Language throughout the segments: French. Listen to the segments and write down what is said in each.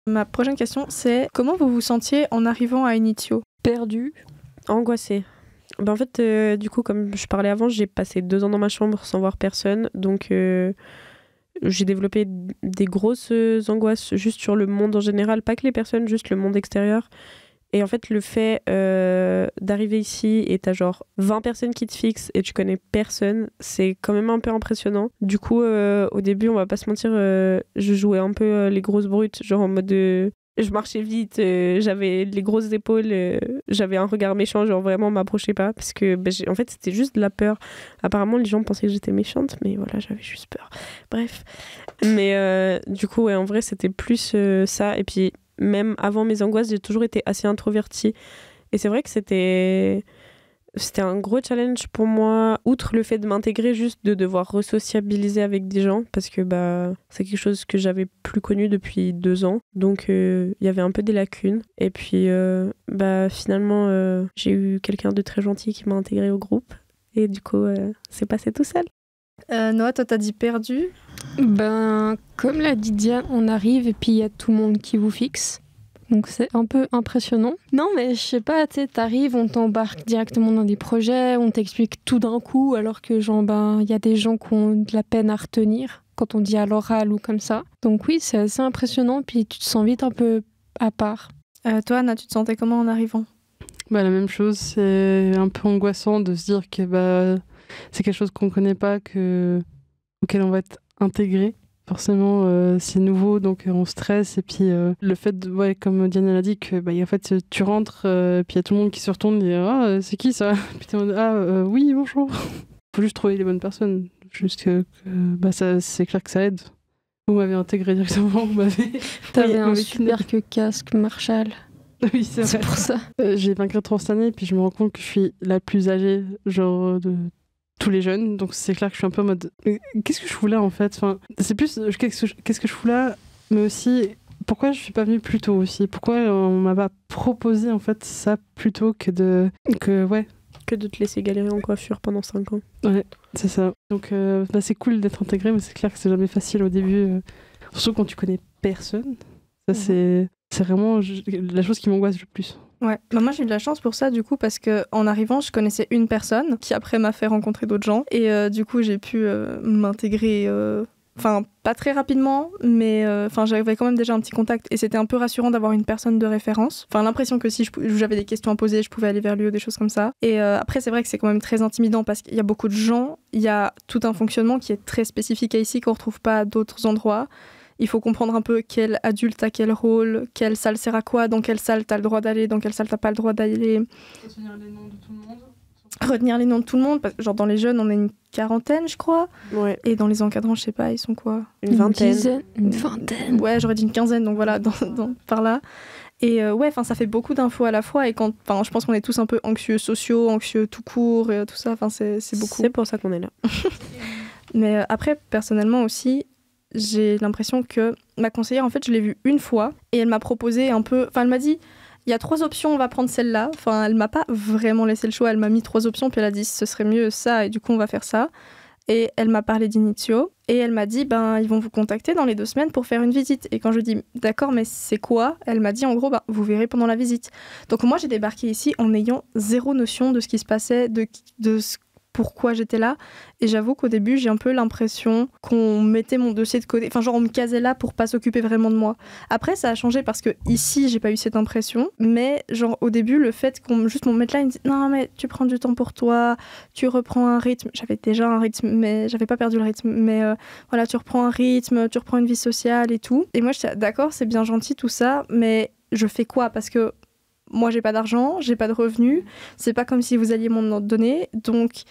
Ma prochaine question, c'est comment vous vous sentiez en arrivant à Initio ? Perdu. Angoissée. En fait, du coup, comme je parlais avant, j'ai passé 2 ans dans ma chambre sans voir personne. Donc, j'ai développé des grosses angoisses juste sur le monde en général. Pas que les personnes, juste le monde extérieur. Et en fait, le fait d'arriver ici et t'as genre 20 personnes qui te fixent et tu connais personne, c'est quand même un peu impressionnant. Du coup, au début, on va pas se mentir, je jouais un peu les grosses brutes, genre en mode je marchais vite, j'avais les grosses épaules, j'avais un regard méchant, genre vraiment m'approchez pas parce que en fait, c'était juste de la peur. Apparemment, les gens pensaient que j'étais méchante, mais voilà, j'avais juste peur. Bref. Mais du coup, ouais, en vrai, c'était plus ça. Et puis, même avant mes angoisses, j'ai toujours été assez introvertie. Et c'est vrai que c'était un gros challenge pour moi, outre le fait de m'intégrer, juste de devoir resociabiliser avec des gens, parce que c'est quelque chose que j'avais plus connu depuis 2 ans. Donc, il y avait un peu des lacunes. Et puis, finalement, j'ai eu quelqu'un de très gentil qui m'a intégrée au groupe. Et du coup, c'est passé tout seul. Noah, toi, t'as dit perdu. Comme l'a dit Diane, on arrive et puis il y a tout le monde qui vous fixe. Donc c'est un peu impressionnant. Non mais je sais pas, tu sais, t'arrives, on t'embarque directement dans des projets, on t'explique tout d'un coup, alors que y a des gens qui ont de la peine à retenir quand on dit à l'oral ou comme ça. Donc oui, c'est assez impressionnant, puis tu te sens vite un peu à part. Toi, Anna, tu te sentais comment en arrivant ? La même chose, c'est un peu angoissant de se dire que c'est quelque chose qu'on connaît pas, auquel on va être intégré. Forcément, c'est nouveau, donc on stresse. Et puis, le fait, comme Diane l'a dit, que en fait, tu rentres, puis il y a tout le monde qui se retourne et « Ah, c'est qui ça ?» Puis t'es en mode « oui, bonjour !» Faut juste trouver les bonnes personnes. Juste que ça, c'est clair que ça aide. Vous m'avez intégré directement, vous m'avez... T'avais un super casque Marshall. Oui, c'est pour ça. J'ai 24 ans cette année, puis je me rends compte que je suis la plus âgée, genre de tous les jeunes, donc c'est clair que je suis un peu en mode qu'est-ce que je fous là en fait, enfin, c'est plus qu'est-ce que je fous là, mais aussi pourquoi je suis pas venue plus tôt aussi, pourquoi on m'a pas proposé en fait ça plutôt que de te laisser galérer en coiffure pendant 5 ans. Ouais, c'est ça. Donc c'est cool d'être intégré, mais c'est clair que c'est jamais facile au début, surtout quand tu connais personne. Ça c'est vraiment la chose qui m'angoisse le plus. Ouais, moi j'ai eu de la chance pour ça du coup parce que en arrivant je connaissais une personne qui après m'a fait rencontrer d'autres gens et du coup j'ai pu m'intégrer, pas très rapidement mais j'avais quand même déjà un petit contact et c'était un peu rassurant d'avoir une personne de référence. L'impression que si j'avais des questions à poser je pouvais aller vers lui ou des choses comme ça. Et après c'est vrai que c'est quand même très intimidant parce qu'il y a beaucoup de gens, il y a tout un fonctionnement qui est très spécifique à ici qu'on retrouve pas à d'autres endroits. Il faut comprendre un peu quel adulte a quel rôle, quelle salle sert à quoi, dans quelle salle t'as le droit d'aller, dans quelle salle t'as pas le droit d'aller. Retenir les noms de tout le monde. Retenir les noms de tout le monde, genre dans les jeunes on est une quarantaine je crois. Ouais. Et dans les encadrants je sais pas, ils sont quoi ? Une vingtaine. Une vingtaine. Ouais, j'aurais dit une quinzaine, donc voilà, par là. Et ça fait beaucoup d'infos à la fois et je pense qu'on est tous un peu anxieux sociaux, anxieux tout court et tout ça, c'est beaucoup. C'est pour ça qu'on est là. Mais après, personnellement aussi, j'ai l'impression que ma conseillère, en fait, je l'ai vue une fois et elle m'a proposé un peu... elle m'a dit, il y a 3 options, on va prendre celle-là. Elle m'a pas vraiment laissé le choix, elle m'a mis 3 options, puis elle a dit, ce serait mieux ça, et du coup, on va faire ça. Et elle m'a parlé d'Initio, et elle m'a dit, ils vont vous contacter dans les 2 semaines pour faire une visite. Et quand je dis, d'accord, mais c'est quoi ? Elle m'a dit, en gros, vous verrez pendant la visite. Donc moi, j'ai débarqué ici en ayant 0 notion de ce qui se passait, pourquoi j'étais là. Et j'avoue qu'au début, j'ai un peu l'impression qu'on mettait mon dossier de côté. On me casait là pour pas s'occuper vraiment de moi. Après, ça a changé parce que ici, j'ai pas eu cette impression. Mais au début, le fait qu'on me mette là, il me dit non, mais tu prends du temps pour toi, tu reprends un rythme. J'avais déjà un rythme, mais j'avais pas perdu le rythme. Mais tu reprends un rythme, tu reprends une vie sociale et tout. Et moi, j'étais d'accord, c'est bien gentil tout ça, mais je fais quoi ? Parce que moi, j'ai pas d'argent, j'ai pas de revenus. C'est pas comme si vous alliez m'en donner. Donc,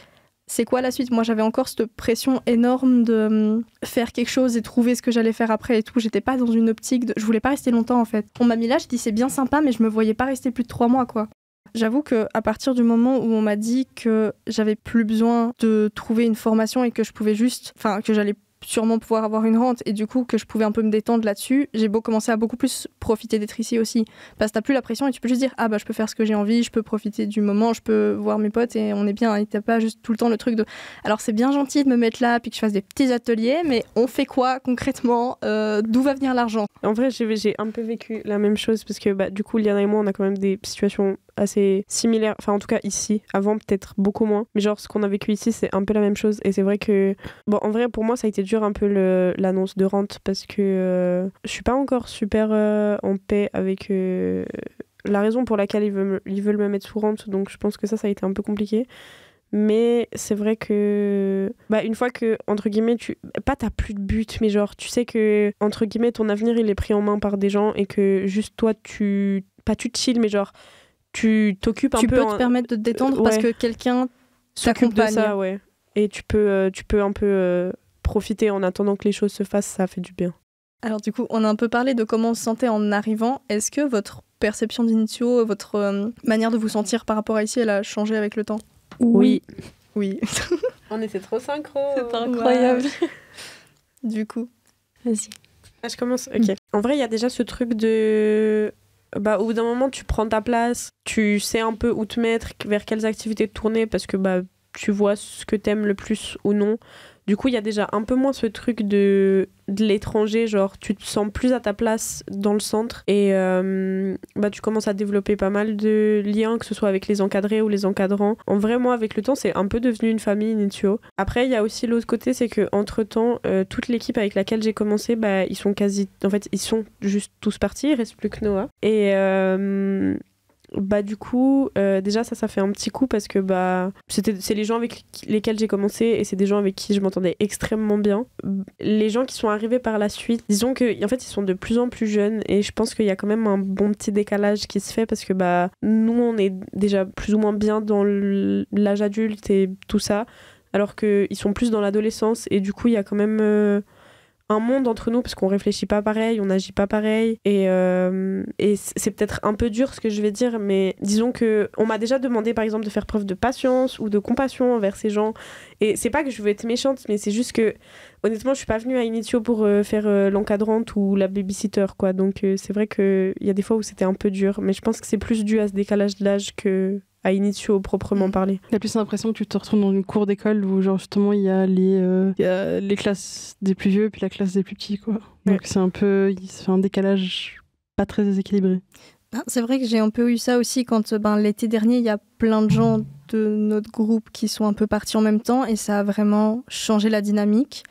c'est quoi la suite ? Moi, j'avais encore cette pression énorme de faire quelque chose et trouver ce que j'allais faire après et tout. J'étais pas dans une optique je voulais pas rester longtemps, en fait. On m'a mis là, j'ai dit c'est bien sympa, mais je me voyais pas rester plus de 3 mois, quoi. J'avoue qu'à partir du moment où on m'a dit que j'avais plus besoin de trouver une formation et que je pouvais juste... que j'allais sûrement pouvoir avoir une rente et du coup que je pouvais un peu me détendre là-dessus, j'ai commencé à beaucoup plus profiter d'être ici aussi. Parce que t'as plus la pression et tu peux juste dire ah bah je peux faire ce que j'ai envie, je peux profiter du moment, je peux voir mes potes et on est bien. Et t'as pas juste tout le temps le truc de alors c'est bien gentil de me mettre là puis que je fasse des petits ateliers, mais on fait quoi concrètement, d'où va venir l'argent? En vrai, j'ai un peu vécu la même chose parce que bah, du coup, Liana et moi, on a quand même des situations assez similaires. Enfin, en tout cas, ici. Avant, peut-être beaucoup moins. Mais genre, ce qu'on a vécu ici, c'est un peu la même chose. Et c'est vrai que... Bon, en vrai, pour moi, ça a été dur un peu l'annonce de rente parce que je suis pas encore super en paix avec la raison pour laquelle ils veulent me mettre sous rente. Donc, je pense que ça a été un peu compliqué. Mais c'est vrai que bah, une fois que entre guillemets t'as plus de but, mais genre tu sais que entre guillemets ton avenir il est pris en main par des gens et que juste toi tu chill, mais genre tu t'occupes un peu, tu peux te permettre de te détendre parce que quelqu'un s'occupe de t'accompagne. ça, ouais, et tu peux un peu profiter en attendant que les choses se fassent. Ça fait du bien. Alors du coup on a un peu parlé de comment on se sentait en arrivant. Est-ce que votre perception d'Initio, votre manière de vous sentir par rapport à ici, elle a changé avec le temps? Oui. On était trop synchro. C'est incroyable. Du coup. Vas-y. Ah, je commence. Ok. En vrai, il y a déjà ce truc de... Bah, au bout d'un moment, tu prends ta place, tu sais un peu où te mettre, vers quelles activités te tourner, parce que bah, tu vois ce que t'aimes le plus ou non. Du coup, il y a déjà un peu moins ce truc de l'étranger, genre tu te sens plus à ta place dans le centre et bah, tu commences à développer pas mal de liens, que ce soit avec les encadrés ou les encadrants. En vrai, moi, avec le temps, c'est un peu devenu une famille, Initio. Après, il y a aussi l'autre côté, c'est qu'entre-temps, toute l'équipe avec laquelle j'ai commencé, bah, ils sont juste tous partis, il reste plus que Noah. Et... bah du coup déjà ça fait un petit coup parce que bah c'est les gens avec lesquels j'ai commencé et c'est des gens avec qui je m'entendais extrêmement bien. Les gens qui sont arrivés par la suite, disons que en fait ils sont de plus en plus jeunes et je pense qu'il y a quand même un bon petit décalage qui se fait parce que bah nous on est déjà plus ou moins bien dans l'âge adulte et tout ça, alors qu'ils sont plus dans l'adolescence et du coup il y a quand même un monde entre nous parce qu'on réfléchit pas pareil, on n'agit pas pareil et c'est peut-être un peu dur ce que je vais dire, mais disons que on m'a déjà demandé par exemple de faire preuve de patience ou de compassion envers ces gens et c'est pas que je veux être méchante, mais c'est juste que honnêtement je suis pas venue à Initio pour faire l'encadrante ou la babysitter quoi, donc c'est vrai qu'il y a des fois où c'était un peu dur, mais je pense que c'est plus dû à ce décalage d'âge que à Initio proprement parler. T'as plus l'impression que tu te retrouves dans une cour d'école où genre justement il y a les classes des plus vieux puis la classe des plus petits quoi. Donc c'est un peu, il se fait un décalage pas très déséquilibré. C'est vrai que j'ai un peu eu ça aussi quand l'été dernier il y a plein de gens de notre groupe qui sont un peu partis en même temps et ça a vraiment changé la dynamique.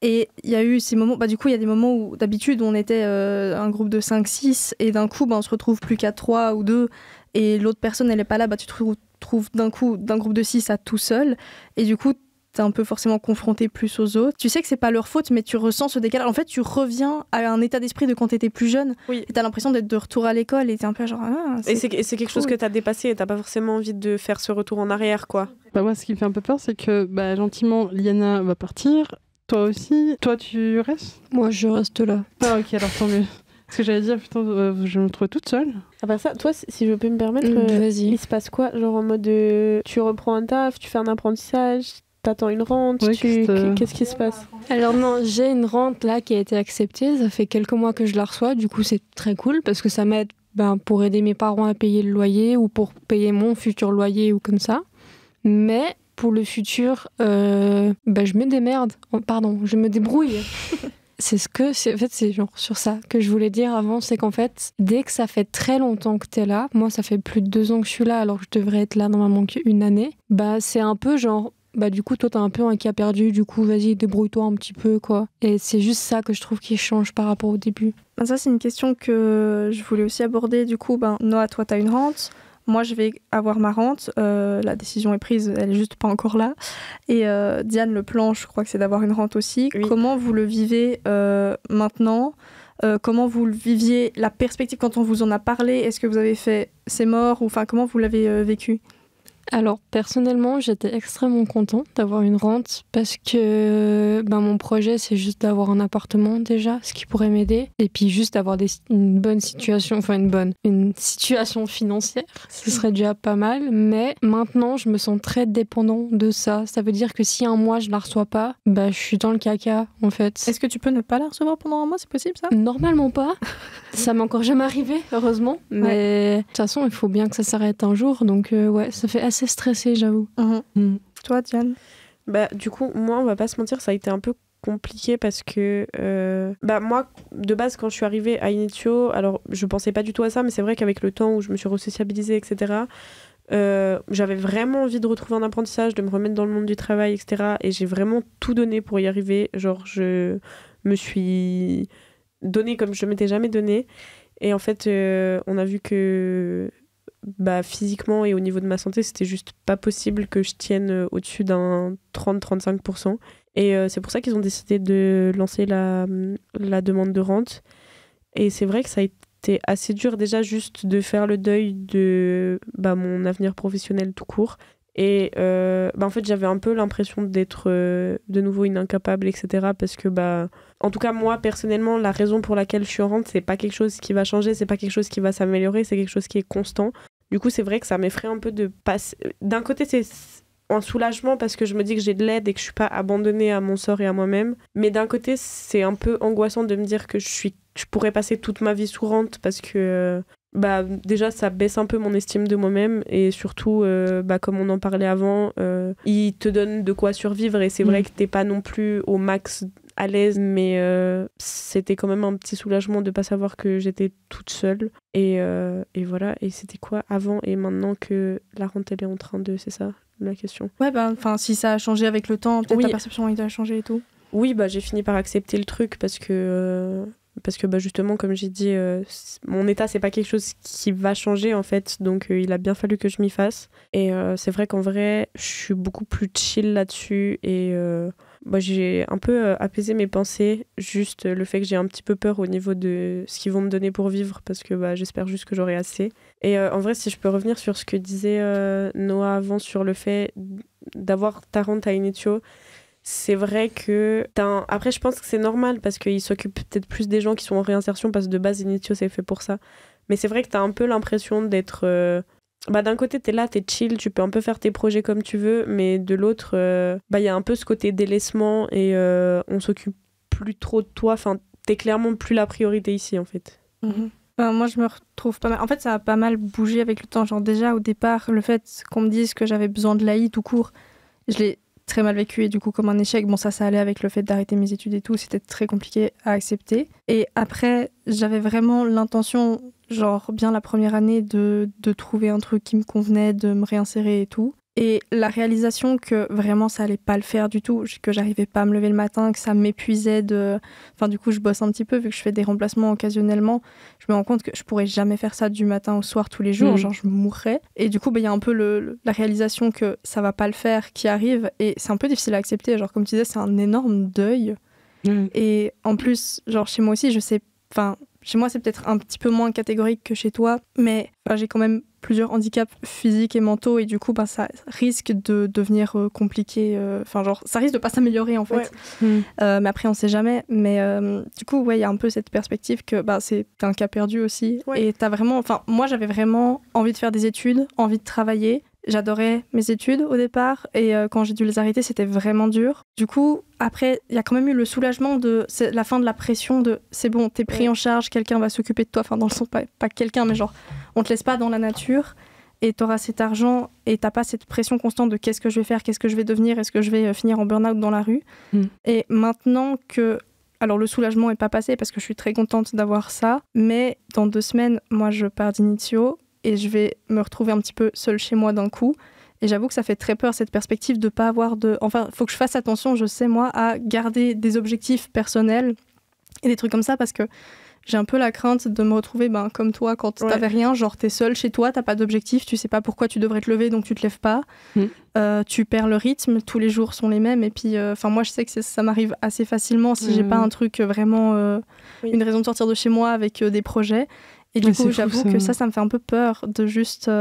Et il y a eu ces moments, bah du coup il y a des moments où d'habitude on était un groupe de 5-6 et d'un coup on se retrouve plus qu'à 3 ou 2 et l'autre personne elle est pas là, bah tu te retrouves d'un coup d'un groupe de 6 à tout seul et du coup t'es un peu forcément confronté plus aux autres. Tu sais que c'est pas leur faute mais tu ressens ce décalage. En fait tu reviens à un état d'esprit de quand t'étais plus jeune et t'as l'impression d'être de retour à l'école et t'es un peu genre et c'est quelque chose que t'as dépassé et t'as pas forcément envie de faire ce retour en arrière quoi. Bah moi ce qui me fait un peu peur c'est que bah gentiment Liana va partir. Toi aussi? Toi, tu restes? Moi, je reste là. Ah, ok, alors tant mieux. Parce que j'allais dire, putain, je me trouvais toute seule. Ah bah ça, toi, si je peux me permettre, vas-y. Il se passe quoi? Genre en mode, tu reprends un taf, tu fais un apprentissage, t'attends une rente, ouais, qu'est-ce qui se passe? Alors non, j'ai une rente là qui a été acceptée, ça fait quelques mois que je la reçois, du coup c'est très cool parce que ça m'aide pour aider mes parents à payer le loyer ou pour payer mon futur loyer ou comme ça. Mais... pour le futur, je me démerde. Je me débrouille. En fait, c'est genre sur ça que je voulais dire avant, c'est qu'en fait, dès que ça fait très longtemps que t'es là, moi ça fait plus de 2 ans que je suis là alors que je devrais être là normalement qu'une année, c'est un peu genre, du coup toi t'as un peu un qui a perdu, du coup vas-y débrouille-toi un petit peu quoi. Et c'est juste ça que je trouve qui change par rapport au début. Ça c'est une question que je voulais aussi aborder, du coup, Noah, toi t'as une rente. Moi, je vais avoir ma rente. La décision est prise, elle est juste pas encore là. Et Diane, le plan, je crois que c'est d'avoir une rente aussi. Oui. Comment vous le vivez maintenant? Comment vous le viviez, la perspective quand on vous en a parlé? Est-ce que vous avez fait c'est mort ou comment vous l'avez vécu? Alors, personnellement, j'étais extrêmement contente d'avoir une rente parce que mon projet, c'est juste d'avoir un appartement déjà, ce qui pourrait m'aider. Et puis juste d'avoir une bonne situation, une situation financière, ce serait déjà pas mal. Mais maintenant, je me sens très dépendant de ça. Ça veut dire que si un mois, je la reçois pas, je suis dans le caca, en fait. Est-ce que tu peux ne pas la recevoir pendant un mois, c'est possible ça ? Normalement pas. Ça m'est encore jamais arrivé, heureusement. Mais de toute façon, il faut bien que ça s'arrête un jour. Donc ouais, ça fait assez stressé, j'avoue. Toi, Diane ? Du coup, moi, on va pas se mentir, ça a été un peu compliqué parce que moi, de base, quand je suis arrivée à Initio, alors je pensais pas du tout à ça, mais c'est vrai qu'avec le temps où je me suis resociabilisée, etc., j'avais vraiment envie de retrouver un apprentissage, de me remettre dans le monde du travail, etc. Et j'ai vraiment tout donné pour y arriver. Genre, je me suis donnée comme je m'étais jamais donnée. Et en fait, on a vu que physiquement et au niveau de ma santé, c'était juste pas possible que je tienne au-dessus d'un 30-35%. Et c'est pour ça qu'ils ont décidé de lancer la demande de rente. Et c'est vrai que ça a été assez dur déjà juste de faire le deuil de mon avenir professionnel tout court. Et en fait, j'avais un peu l'impression d'être de nouveau une incapable, etc. Parce que, en tout cas, moi, personnellement, la raison pour laquelle je suis en rente, c'est pas quelque chose qui va changer, c'est pas quelque chose qui va s'améliorer, c'est quelque chose qui est constant. Du coup, c'est vrai que ça m'effraie un peu de passer... D'un côté, c'est un soulagement parce que je me dis que j'ai de l'aide et que je suis pas abandonnée à mon sort et à moi-même. Mais d'un côté, c'est un peu angoissant de me dire que je pourrais passer toute ma vie sous rente parce que... déjà ça baisse un peu mon estime de moi-même et surtout comme on en parlait avant, il te donne de quoi survivre et c'est vrai que t'es pas non plus au max à l'aise, mais c'était quand même un petit soulagement de pas savoir que j'étais toute seule et voilà. Et c'était quoi avant et maintenant que la rente elle est en train de... C'est ça la question? Ouais, si ça a changé avec le temps, peut-être ta perception a changé et tout. Oui, j'ai fini par accepter le truc parce que justement, comme j'ai dit, mon état, c'est pas quelque chose qui va changer en fait, donc il a bien fallu que je m'y fasse. Et c'est vrai qu'en vrai, je suis beaucoup plus chill là-dessus et j'ai un peu apaisé mes pensées, juste le fait que j'ai un petit peu peur au niveau de ce qu'ils vont me donner pour vivre parce que j'espère juste que j'aurai assez. Et en vrai, si je peux revenir sur ce que disait Noah avant sur le fait d'avoir ta rente à Initio, c'est vrai que... Après, je pense que c'est normal parce qu'ils s'occupent peut-être plus des gens qui sont en réinsertion parce que de base, Initio, c'est fait pour ça. Mais c'est vrai que t'as un peu l'impression d'être... d'un côté, t'es là, t'es chill, tu peux un peu faire tes projets comme tu veux, mais de l'autre, y a un peu ce côté délaissement et on s'occupe plus trop de toi. Enfin, t'es clairement plus la priorité ici, en fait. Moi, je me retrouve pas mal... En fait, ça a pas mal bougé avec le temps. Genre déjà, au départ, le fait qu'on me dise que j'avais besoin de l'AI tout court, je l'ai très mal vécu et du coup comme un échec. Bon, ça allait avec le fait d'arrêter mes études et tout, c'était très compliqué à accepter. Et après, j'avais vraiment l'intention, genre bien la première année, de trouver un truc qui me convenait, de me réinsérer et tout. Et la réalisation que vraiment ça allait pas le faire du tout, que j'arrivais pas à me lever le matin, que ça m'épuisait Enfin du coup je bosse un petit peu vu que je fais des remplacements occasionnellement, je me rends compte que je pourrais jamais faire ça du matin au soir tous les jours, genre je mourrais. Et du coup y a un peu la réalisation que ça va pas le faire qui arrive et c'est un peu difficile à accepter, genre comme tu disais c'est un énorme deuil. Et en plus genre chez moi aussi je sais, enfin chez moi c'est peut-être un petit peu moins catégorique que chez toi, mais j'ai quand même plusieurs handicaps physiques et mentaux et du coup ça risque de devenir compliqué, ça risque de pas s'améliorer en fait. Mais après on sait jamais, mais du coup il y a un peu cette perspective que c'est un cas perdu aussi et t'as vraiment, moi j'avais vraiment envie de faire des études, envie de travailler. J'adorais mes études au départ et quand j'ai dû les arrêter, c'était vraiment dur. Du coup, après, il y a quand même eu le soulagement de la fin de la pression de c'est bon, t'es pris en charge, quelqu'un va s'occuper de toi. Enfin, dans le sens, pas quelqu'un, mais genre, on te laisse pas dans la nature et t'auras cet argent et t'as pas cette pression constante de qu'est-ce que je vais faire, qu'est-ce que je vais devenir, est-ce que je vais finir en burn-out dans la rue. Et maintenant que... Alors, le soulagement est pas passé parce que je suis très contente d'avoir ça, mais dans 2 semaines, moi, je pars d'Initio et je vais me retrouver un petit peu seule chez moi d'un coup. Et j'avoue que ça fait très peur, cette perspective de pas avoir de... Enfin, il faut que je fasse attention, je sais, moi, à garder des objectifs personnels et des trucs comme ça, parce que j'ai un peu la crainte de me retrouver comme toi, quand t'avais rien, genre t'es seule chez toi, t'as pas d'objectif, tu sais pas pourquoi tu devrais te lever, donc tu te lèves pas. Tu perds le rythme, tous les jours sont les mêmes. Et puis, moi, je sais que ça m'arrive assez facilement si j'ai pas un truc vraiment... une raison de sortir de chez moi avec des projets. Et du coup, j'avoue que ça me fait un peu peur de juste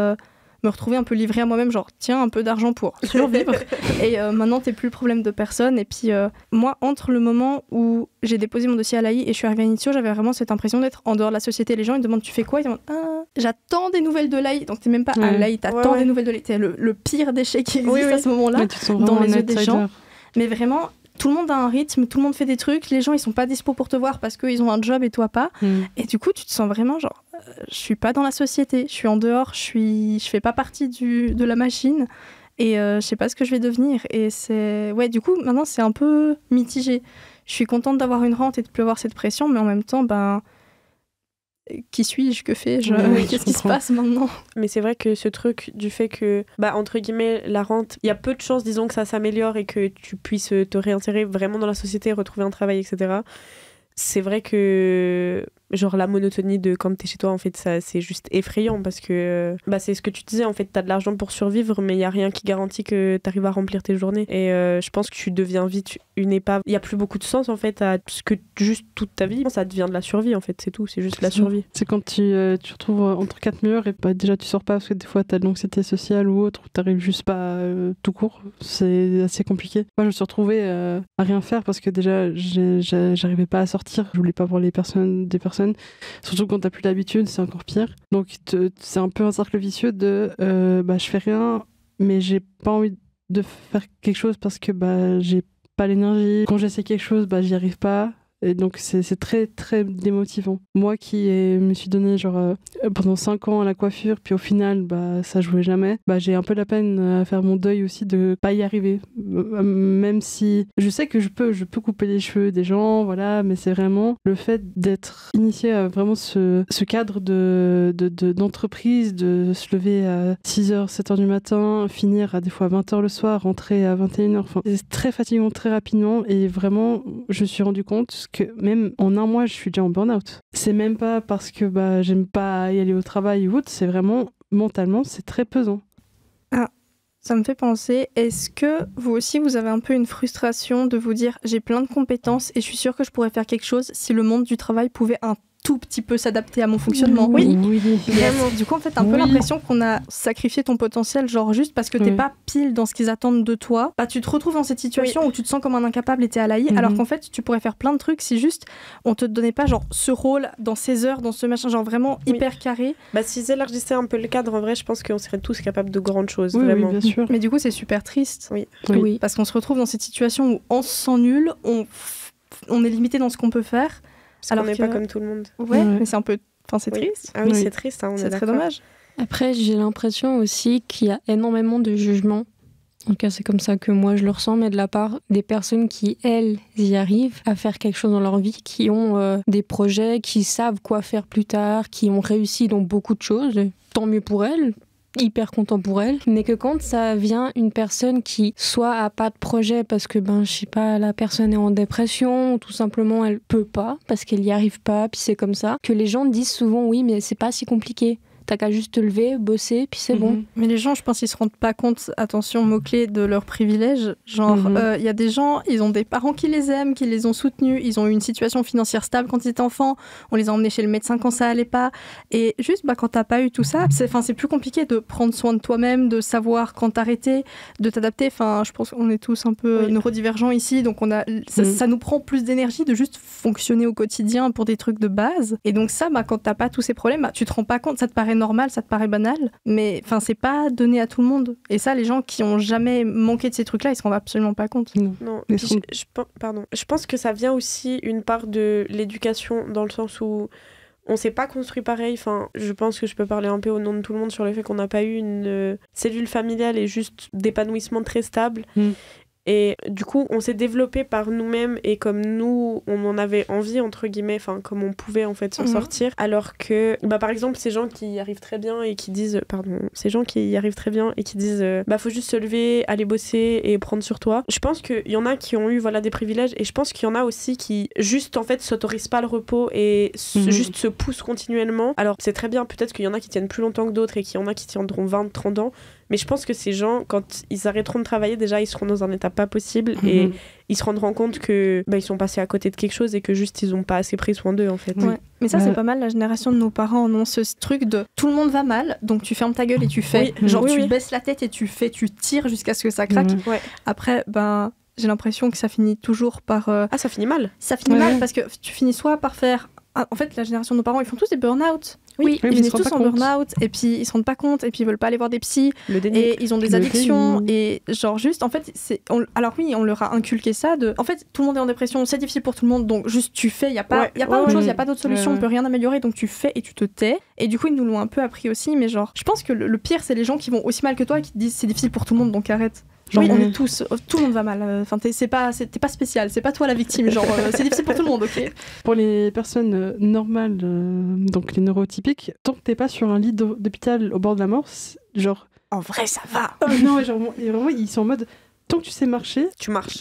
me retrouver un peu livrée à moi-même, genre tiens, un peu d'argent pour survivre. Et maintenant, t'es plus le problème de personne. Et puis moi, entre le moment où j'ai déposé mon dossier à l'AI et je suis arrivée à Initio, j'avais vraiment cette impression d'être en dehors de la société. Les gens, ils demandent tu fais quoi? Ils demandent j'attends des nouvelles de l'AI. Donc t'es même pas à l'AI, t'attends des nouvelles de l'AI. T'es le pire déchet qui existe à ce moment-là, dans les yeux des gens. Mais vraiment, tout le monde a un rythme, tout le monde fait des trucs, les gens ils sont pas dispo pour te voir parce qu'ils ont un job et toi pas. Et du coup, tu te sens vraiment genre, je suis pas dans la société, je suis en dehors, je fais pas partie de la machine et je sais pas ce que je vais devenir. Et du coup, maintenant c'est un peu mitigé. Je suis contente d'avoir une rente et de plus avoir cette pression, mais en même temps, qui suis-je, que fais-je, qu'est-ce qui se passe maintenant? Mais c'est vrai que ce truc du fait que, entre guillemets, la rente, il y a peu de chances, disons, que ça s'améliore et que tu puisses te réinsérer vraiment dans la société, retrouver un travail, etc. C'est vrai que, genre, la monotonie de quand t'es chez toi, en fait, ça, c'est juste effrayant parce que, c'est ce que tu disais, en fait, t'as de l'argent pour survivre, mais il n'y a rien qui garantit que t'arrives à remplir tes journées. Et je pense que tu deviens vite une épave. Il n'y a plus beaucoup de sens, en fait, à ce que juste toute ta vie, ça devient de la survie, en fait, c'est tout, c'est juste la survie. C'est quand tu te retrouves entre quatre murs et déjà tu sors pas parce que des fois t'as de l'anxiété sociale ou autre, ou t'arrives juste pas tout court, c'est assez compliqué. Moi, je me suis retrouvée à rien faire parce que déjà, j'arrivais pas à sortir. Je voulais pas voir des personnes. Surtout quand t'as plus l'habitude, c'est encore pire. Donc c'est un peu un cercle vicieux de je fais rien, mais j'ai pas envie de faire quelque chose parce que j'ai pas l'énergie. Quand j'essaie quelque chose, j'y arrive pas. Et donc c'est très très démotivant. Moi qui me suis donné pendant 5 ans à la coiffure, puis au final ça jouait jamais, j'ai un peu la peine à faire mon deuil aussi de pas y arriver. Même si je sais que je peux couper les cheveux des gens, voilà, mais c'est vraiment le fait d'être initié à vraiment ce cadre d'entreprise, de se lever à 6h, 7h du matin, finir à des fois 20h le soir, rentrer à 21h. Enfin, c'est très fatigant très rapidement et vraiment je me suis rendu compte que même en un mois, je suis déjà en burn-out. C'est même pas parce que j'aime pas y aller au travail ou autre, c'est vraiment mentalement, c'est très pesant. Ah, ça me fait penser, est-ce que vous aussi, vous avez un peu une frustration de vous dire j'ai plein de compétences et je suis sûre que je pourrais faire quelque chose si le monde du travail pouvait un tout petit peu s'adapter à mon fonctionnement. Oui. Vraiment. Du coup, en fait, t'as un peu l'impression qu'on a sacrifié ton potentiel, genre juste parce que t'es pas pile dans ce qu'ils attendent de toi. Tu te retrouves dans cette situation où tu te sens comme un incapable et t'es à l'AI, alors qu'en fait, tu pourrais faire plein de trucs si juste on te donnait pas genre ce rôle dans ces heures, dans ce machin, genre vraiment hyper carré. S'ils élargissaient un peu le cadre, en vrai, je pense qu'on serait tous capables de grandes choses, oui, vraiment. Oui, bien sûr. Mais du coup, c'est super triste. Oui. Parce qu'on se retrouve dans cette situation où on se sent nul, on est limité dans ce qu'on peut faire. Alors qu'on n'est pas comme tout le monde. Ouais, mais c'est un peu... Enfin, c'est triste. Ah oui, c'est triste, on est très dommage. Après, j'ai l'impression aussi qu'il y a énormément de jugement. En tout cas, c'est comme ça que moi, je le ressens, mais de la part des personnes qui, elles, y arrivent à faire quelque chose dans leur vie, qui ont des projets, qui savent quoi faire plus tard, qui ont réussi dans beaucoup de choses. Tant mieux pour elles. Hyper contemporaine, mais que quand ça vient une personne qui soit a pas de projet parce que je sais pas, la personne est en dépression ou tout simplement elle peut pas parce qu'elle y arrive pas, puis c'est comme ça, que les gens disent souvent oui mais c'est pas si compliqué. T'as qu'à juste te lever, bosser, puis c'est bon. Mais les gens, je pense, ils se rendent pas compte, attention, mot-clé, de leurs privilèges. Genre, y a des gens, ils ont des parents qui les aiment, qui les ont soutenus, ils ont eu une situation financière stable quand ils étaient enfants, on les a emmenés chez le médecin quand ça allait pas. Et juste, quand t'as pas eu tout ça, c'est plus compliqué de prendre soin de toi-même, de savoir quand t'arrêter, de t'adapter. Enfin, je pense qu'on est tous un peu neurodivergents ici, donc ça nous prend plus d'énergie de juste fonctionner au quotidien pour des trucs de base. Et donc ça, quand t'as pas tous ces problèmes, tu te rends pas compte, ça te paraît normal, ça te paraît banal, mais c'est pas donné à tout le monde. Et ça, les gens qui ont jamais manqué de ces trucs-là, ils se rendent absolument pas compte. Non. Je pense que ça vient aussi une part de l'éducation, dans le sens où on s'est pas construit pareil. Enfin, je pense que je peux parler un peu au nom de tout le monde sur le fait qu'on n'a pas eu une cellule familiale et juste d'épanouissement très stable. Et du coup, on s'est développé par nous-mêmes et comme nous, on en avait envie, entre guillemets, enfin, comme on pouvait en fait s'en sortir. Alors que, par exemple, ces gens qui y arrivent très bien et qui disent, faut juste se lever, aller bosser et prendre sur toi. Je pense qu'il y en a qui ont eu des privilèges et je pense qu'il y en a aussi qui juste en fait s'autorisent pas le repos et juste se poussent continuellement. Alors, c'est très bien, peut-être qu'il y en a qui tiennent plus longtemps que d'autres et qu'il y en a qui tiendront 20, 30 ans. Mais je pense que ces gens, quand ils arrêteront de travailler, déjà, ils seront dans un état pas possible et ils se rendront compte que ils sont passés à côté de quelque chose et que juste ils ont pas assez pris soin d'eux, en fait. Ouais. Mais ça, c'est pas mal. La génération de nos parents en ont ce truc de tout le monde va mal, donc tu fermes ta gueule et tu fais. Tu baisses la tête et tu tires jusqu'à ce que ça craque. Ouais. Après, j'ai l'impression que ça finit toujours par... ça finit mal. Ça finit mal parce que tu finis soit par faire... En fait, la génération de nos parents, ils font tous des burn-out. Oui, ils finissent tous en burn-out et puis ils se rendent pas compte et puis ils veulent pas aller voir des psys et ils ont des addictions et genre juste en fait alors oui on leur a inculqué ça en fait tout le monde est en dépression, c'est difficile pour tout le monde donc juste tu fais, il y a pas autre chose, il y a pas d'autre solution, on peut rien améliorer donc tu fais et tu te tais et du coup ils nous l'ont un peu appris aussi mais genre je pense que le pire c'est les gens qui vont aussi mal que toi et qui te disent c'est difficile pour tout le monde donc arrête. Genre on est tous, tout le monde va mal. Enfin t'es pas spécial, c'est pas toi la victime. Genre c'est difficile pour tout le monde, ok. Pour les personnes normales, donc les neurotypiques, tant que t'es pas sur un lit d'hôpital au bord de la mort, genre. En vrai ça va. Non, genre vraiment ils sont en mode. Tant que tu sais marcher, tu marches.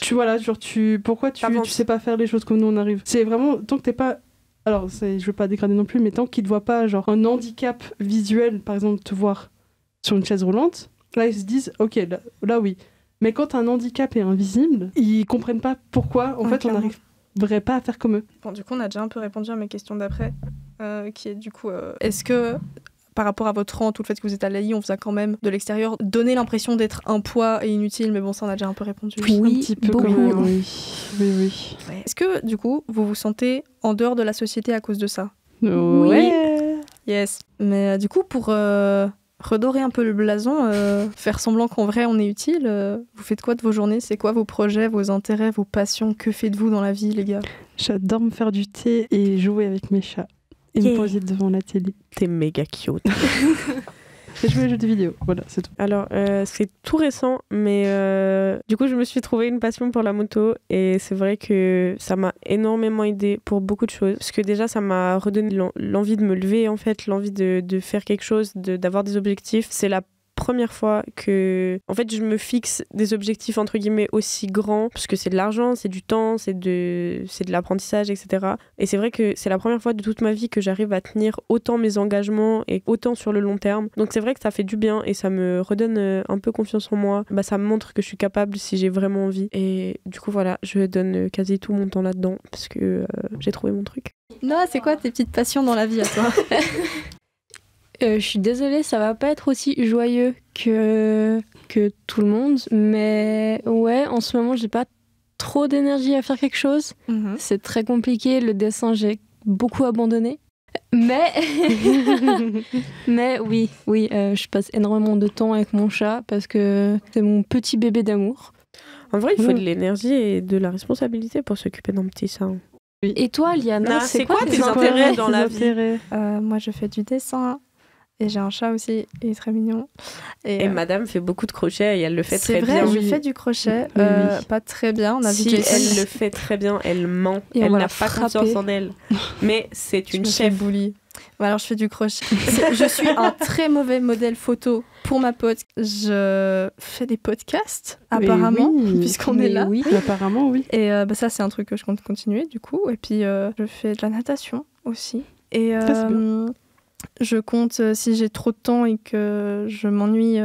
Pourquoi tu sais pas faire les choses comme nous on arrive. C'est vraiment tant que t'es pas. Alors je veux pas dégrader non plus, mais tant qu'ils te voient pas genre un handicap visuel, par exemple te voir sur une chaise roulante, là ils se disent ok là oui. Mais quand t'as un handicap est invisible, ils comprennent pas pourquoi, en fait, on n'arriverait pas à faire comme eux. Bon, du coup, on a déjà un peu répondu à mes questions d'après, qui est du coup, est-ce que, par rapport à votre rang, tout le fait que vous êtes à l'AI, on vous a quand même, de l'extérieur, donné l'impression d'être un poids et inutile, mais bon, ça, on a déjà un peu répondu. Oui, un petit peu beaucoup. Quand même, oui. Ouais. Est-ce que, du coup, vous vous sentez en dehors de la société à cause de ça ? Oui. Yes. Mais du coup, pour... redorer un peu le blason, faire semblant qu'en vrai on est utile. Vous faites quoi de vos journées ? C'est quoi vos projets, vos intérêts, vos passions ? Que faites-vous dans la vie, les gars ? J'adore me faire du thé et jouer avec mes chats. Et me poser devant la télé. T'es méga cute. Et jouer aux jeux de vidéo, voilà, c'est tout. Alors, c'est tout récent, mais du coup, je me suis trouvé une passion pour la moto et c'est vrai que ça m'a énormément aidée pour beaucoup de choses. Parce que déjà, ça m'a redonné l'envie de me lever, en fait, l'envie de faire quelque chose, d'avoir des objectifs. C'est la première fois que en fait je me fixe des objectifs entre guillemets aussi grands parce que c'est de l'argent, c'est du temps, c'est de l'apprentissage, etc. Et c'est vrai que c'est la première fois de toute ma vie que j'arrive à tenir autant mes engagements et autant sur le long terme. Donc c'est vrai que ça fait du bien et ça me redonne un peu confiance en moi. Ça me montre que je suis capable si j'ai vraiment envie. Et du coup voilà, je donne quasi tout mon temps là-dedans parce que j'ai trouvé mon truc. Noah, c'est quoi tes petites passions dans la vie à toi ? Je suis désolée, ça va pas être aussi joyeux que tout le monde, mais ouais, en ce moment, j'ai pas trop d'énergie à faire quelque chose. C'est très compliqué, le dessin, j'ai beaucoup abandonné. Mais oui, je passe énormément de temps avec mon chat parce que c'est mon petit bébé d'amour. En vrai, il faut de l'énergie et de la responsabilité pour s'occuper d'un petit chat. Oui. Et toi, Liana, c'est quoi tes intérêts dans la vie ? Moi, je fais du dessin. Et j'ai un chat aussi, il est très mignon. Et madame fait beaucoup de crochet et elle le fait très bien. C'est vrai, je fais du crochet, pas très bien. On a si elle le fait très bien, elle ment. Et elle n'a pas confiance en elle. Mais c'est une chef. Alors je fais du crochet. Je suis un très mauvais modèle photo pour ma pote. Je fais des podcasts, apparemment, puisqu'on est là. Oui, apparemment, oui. Et ça, c'est un truc que je compte continuer, du coup. Et puis, je fais de la natation aussi. Et je compte, si j'ai trop de temps et que je m'ennuie,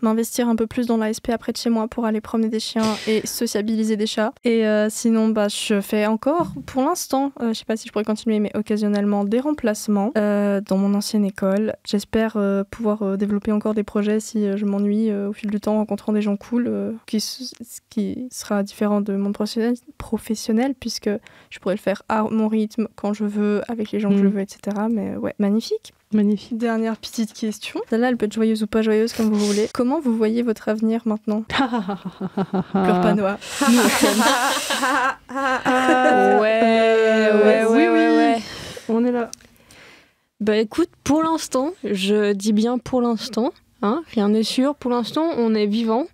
m'investir un peu plus dans l'ASP près de chez moi pour aller promener des chiens et sociabiliser des chats. Et sinon, je fais encore, pour l'instant, je sais pas si je pourrais continuer, mais occasionnellement, des remplacements dans mon ancienne école. J'espère pouvoir développer encore des projets si je m'ennuie au fil du temps, rencontrant des gens cool, qui sera différent de mon professionnel, puisque je pourrais le faire à mon rythme, quand je veux, avec les gens que je veux, etc. Mais ouais, magnifique. Magnifique. Dernière petite question. Celle-là, elle peut être joyeuse ou pas joyeuse, comme vous voulez. Comment vous voyez votre avenir maintenant ? Pleure pas, Noah. Ouais. On est là. Écoute, pour l'instant, je dis bien pour l'instant, hein, rien n'est sûr. Pour l'instant, on est vivant.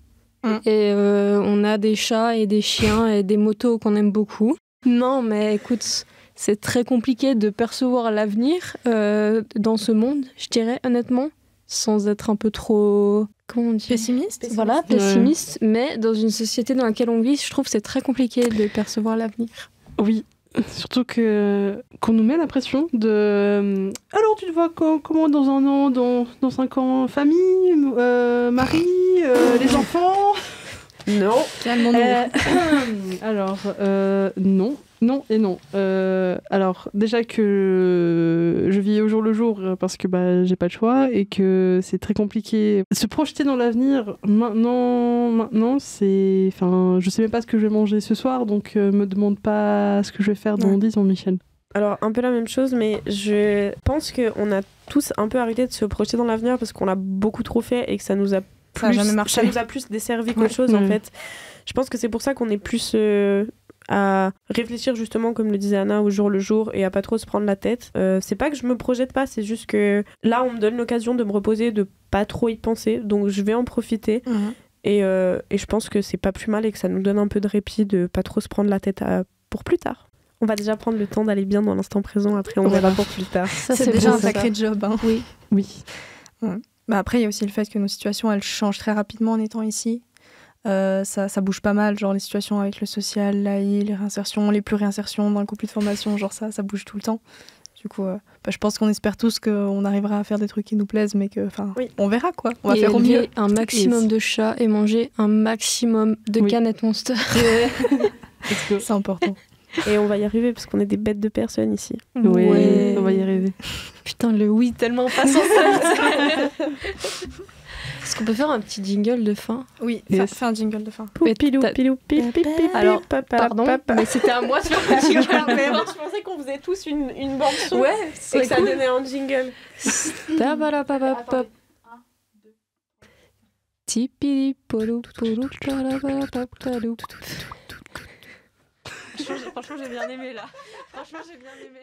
Et on a des chats et des chiens et des motos qu'on aime beaucoup. Non, mais écoute... C'est très compliqué de percevoir l'avenir dans ce monde, je dirais honnêtement, sans être un peu trop... Comment on dit ? Pessimiste. Voilà, pessimiste. Mais dans une société dans laquelle on vit, je trouve que c'est très compliqué de percevoir l'avenir. Oui, Surtout qu'on nous met la pression de alors tu te vois comment dans un an, dans 5 ans, famille, mari, les enfants. Non. Calmons-nous. Alors non et non. Alors déjà que je vis au jour le jour parce que j'ai pas de choix et que c'est très compliqué. Se projeter dans l'avenir maintenant c'est... Enfin, je sais même pas ce que je vais manger ce soir, donc me demande pas ce que je vais faire dans 10 ans, Michel. Alors, un peu la même chose, mais je pense qu'on a tous un peu arrêté de se projeter dans l'avenir parce qu'on a beaucoup trop fait et que ça nous a plus desservi qu'autre chose, en fait. Je pense que c'est pour ça qu'on est plus à réfléchir, justement, comme le disait Anna, au jour le jour et à pas trop se prendre la tête. C'est pas que je me projette pas, c'est juste que là, on me donne l'occasion de me reposer, de pas trop y penser, donc je vais en profiter. Et je pense que c'est pas plus mal et que ça nous donne un peu de répit de pas trop se prendre la tête pour plus tard. On va déjà prendre le temps d'aller bien dans l'instant présent, après on verra pour plus tard. Ça, c'est déjà un sacré job. Hein. Oui. Ouais. Après, il y a aussi le fait que nos situations, elles changent très rapidement en étant ici. Ça bouge pas mal, genre les situations avec le social, l'AI, les réinsertions, les plus réinsertions dans le couple de formation, genre ça bouge tout le temps. Du coup, je pense qu'on espère tous qu'on arrivera à faire des trucs qui nous plaisent, mais que, on verra quoi. On va faire au mieux. Un maximum de chats et manger un maximum de canettes Monster. C'est important. Et on va y arriver parce qu'on est des bêtes de personnes ici. Ouais. On va y arriver. Putain, le oui tellement pas sans ça. Est-ce qu'on peut faire un petit jingle de fin? Oui, fais un jingle de fin. Poupilou, pilou, pipi. Alors, pardon, mais c'était à moi de faire un jingle. Je pensais qu'on faisait tous une bande son. Ouais, et que ça donnait un jingle. Tipili polo polo parapapalou. Franchement, j'ai bien aimé là. Franchement, j'ai bien aimé.